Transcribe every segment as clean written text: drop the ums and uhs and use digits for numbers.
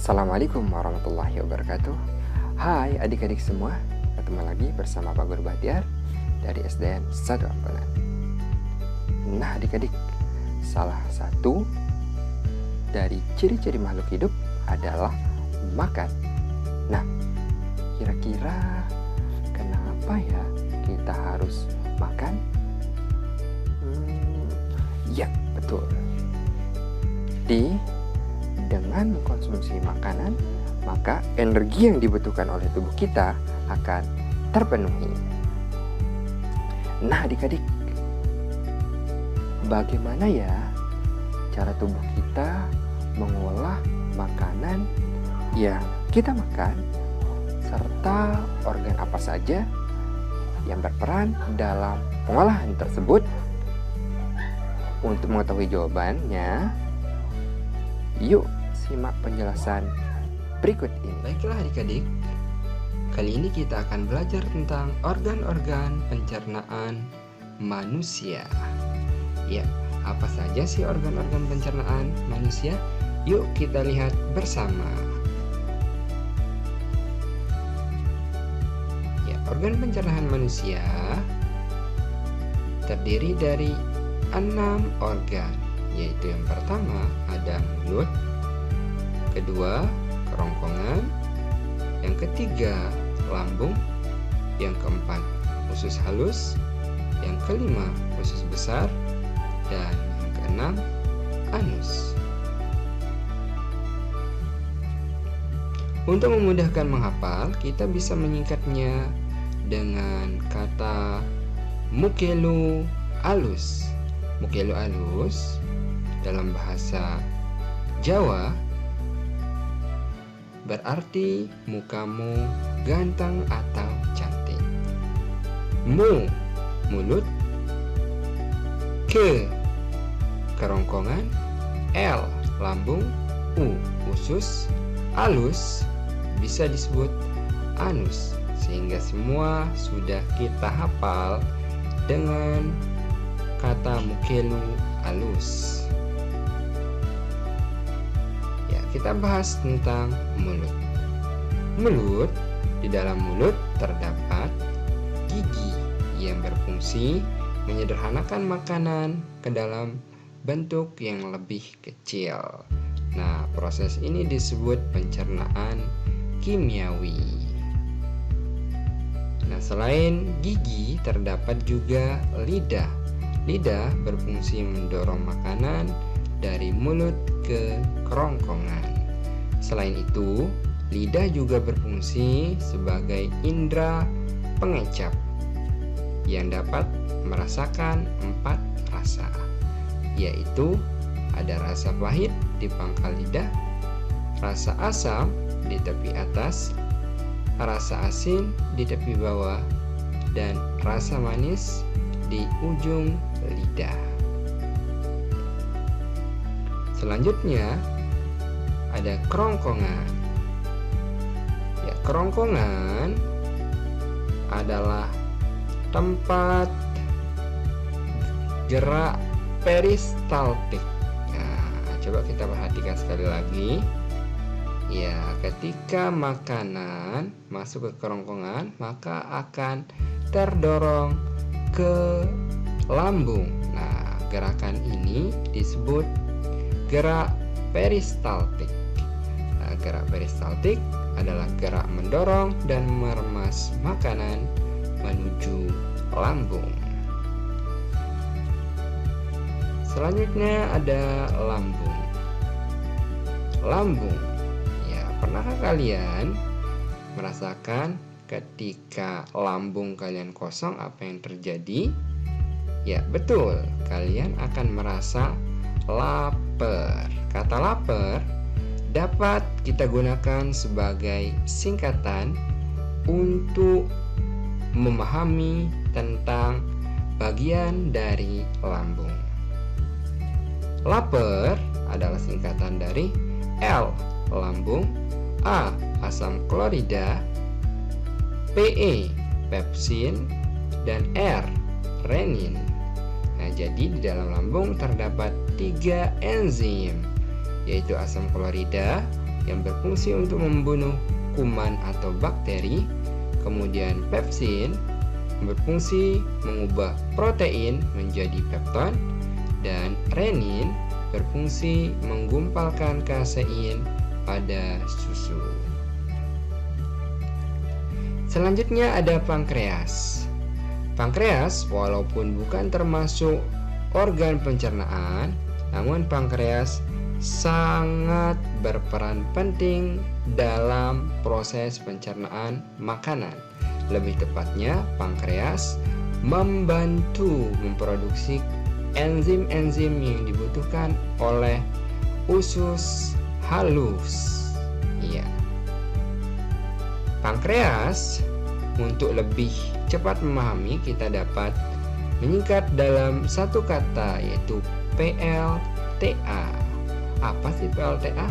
Assalamualaikum warahmatullahi wabarakatuh. Hai adik-adik semua, ketemu lagi bersama Pak Guru Bahtiar dari SDN 1 Ampenan. Nah adik-adik, salah satu dari ciri-ciri makhluk hidup adalah makan. Nah, kira-kira kenapa ya kita harus makan? Ya, betul. Dengan mengkonsumsi makanan, maka energi yang dibutuhkan oleh tubuh kita akan terpenuhi. Nah adik-adik, bagaimana ya cara tubuh kita mengolah makanan yang kita makan, serta organ apa saja yang berperan dalam pengolahan tersebut? Untuk mengetahui jawabannya, yuk simak penjelasan berikut ini. Baiklah adik-adik, kali ini kita akan belajar tentang organ-organ pencernaan manusia. Ya, apa saja sih organ-organ pencernaan manusia? Yuk kita lihat bersama. Ya, organ pencernaan manusia terdiri dari 6 organ, yaitu yang pertama ada mulut, kedua kerongkongan, yang ketiga lambung, yang keempat usus halus, yang kelima usus besar, dan yang keenam anus. Untuk memudahkan menghafal, kita bisa menyingkatnya dengan kata mukelualus. Mukelualus dalam bahasa Jawa berarti mukamu ganteng atau cantik. Mu, mulut. Ke, kerongkongan. L, lambung. U, usus. Alus bisa disebut anus. Sehingga semua sudah kita hafal dengan kata mukelualus. Kita bahas tentang mulut. Mulut, di dalam mulut terdapat gigi yang berfungsi menyederhanakan makanan ke dalam bentuk yang lebih kecil. Nah, proses ini disebut pencernaan kimiawi. Nah, selain gigi terdapat juga lidah. Lidah berfungsi mendorong makanan dari mulut ke kerongkongan. Selain itu, lidah juga berfungsi sebagai indera pengecap yang dapat merasakan 4 rasa, yaitu ada rasa pahit di pangkal lidah, rasa asam di tepi atas, rasa asin di tepi bawah, dan rasa manis di ujung lidah. Selanjutnya ada kerongkongan. Ya, kerongkongan adalah tempat gerak peristaltik. Nah, coba kita perhatikan sekali lagi. Ya, ketika makanan masuk ke kerongkongan, maka akan terdorong ke lambung. Nah, gerakan ini disebut gerak peristaltik. Nah, gerak peristaltik adalah gerak mendorong dan meremas makanan menuju lambung. Selanjutnya ada lambung. Lambung. Ya, pernahkah kalian merasakan ketika lambung kalian kosong apa yang terjadi? Ya, betul. Kalian akan merasa lapar. Kata lapar dapat kita gunakan sebagai singkatan untuk memahami tentang bagian dari lambung. Lapar adalah singkatan dari L, lambung, A, asam klorida, Pe, pepsin, dan R, renin. Nah, jadi di dalam lambung terdapat 3 enzim, yaitu asam klorida, yang berfungsi untuk membunuh kuman atau bakteri. Kemudian pepsin berfungsi mengubah protein menjadi pepton, dan renin berfungsi menggumpalkan kasein pada susu. Selanjutnya ada pankreas. Pankreas walaupun bukan termasuk organ pencernaan, namun pankreas sangat berperan penting dalam proses pencernaan makanan. Lebih tepatnya, pankreas membantu memproduksi enzim-enzim yang dibutuhkan oleh usus halus. Iya. Pankreas, untuk lebih cepat memahami, kita dapat menyingkat dalam satu kata, yaitu PLTA. Apa sih PLTA?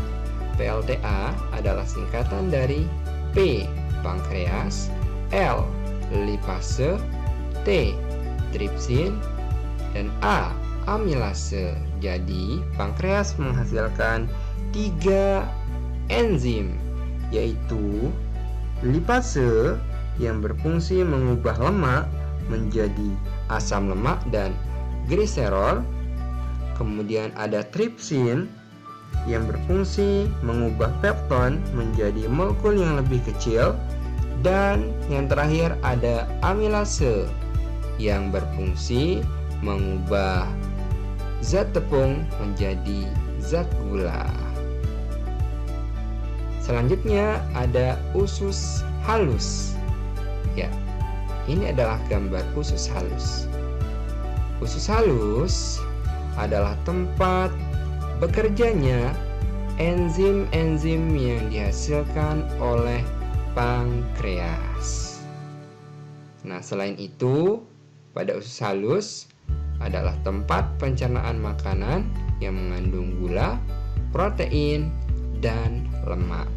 PLTA adalah singkatan dari P, pankreas, L, lipase, T, tripsin, dan A, amilase. Jadi, pankreas menghasilkan 3 enzim, yaitu lipase yang berfungsi mengubah lemak menjadi asam lemak dan gliserol. Kemudian ada tripsin yang berfungsi mengubah pepton menjadi molekul yang lebih kecil. Dan yang terakhir ada amilase yang berfungsi mengubah zat tepung menjadi zat gula. Selanjutnya ada usus halus. Ya, ini adalah gambar usus halus. Usus halus adalah tempat bekerjanya enzim-enzim yang dihasilkan oleh pankreas. Nah, selain itu, pada usus halus adalah tempat pencernaan makanan yang mengandung gula, protein, dan lemak.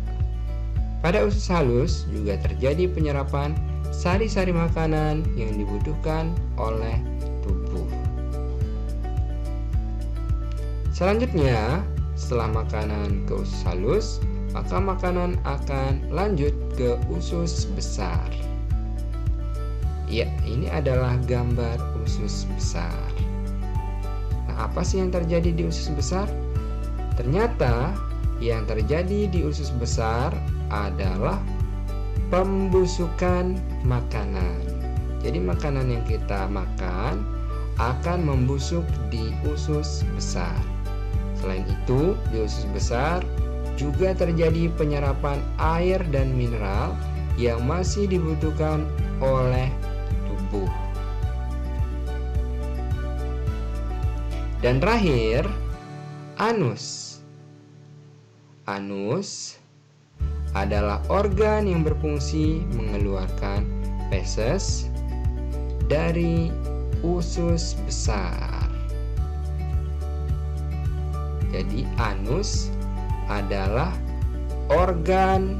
Pada usus halus juga terjadi penyerapan sari-sari makanan yang dibutuhkan oleh tubuh. Selanjutnya, setelah makanan ke usus halus, maka makanan akan lanjut ke usus besar. Ya, ini adalah gambar usus besar. Nah, apa sih yang terjadi di usus besar? Ternyata yang terjadi di usus besar adalah pembusukan makanan. Jadi makanan yang kita makan akan membusuk di usus besar. Selain itu, di usus besar juga terjadi penyerapan air dan mineral yang masih dibutuhkan oleh tubuh. Dan terakhir, anus. Anus adalah organ yang berfungsi mengeluarkan feses dari usus besar. Jadi anus adalah organ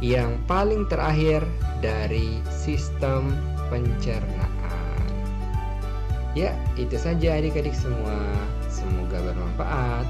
yang paling terakhir dari sistem pencernaan. Ya, itu saja adik-adik semua. Semoga bermanfaat.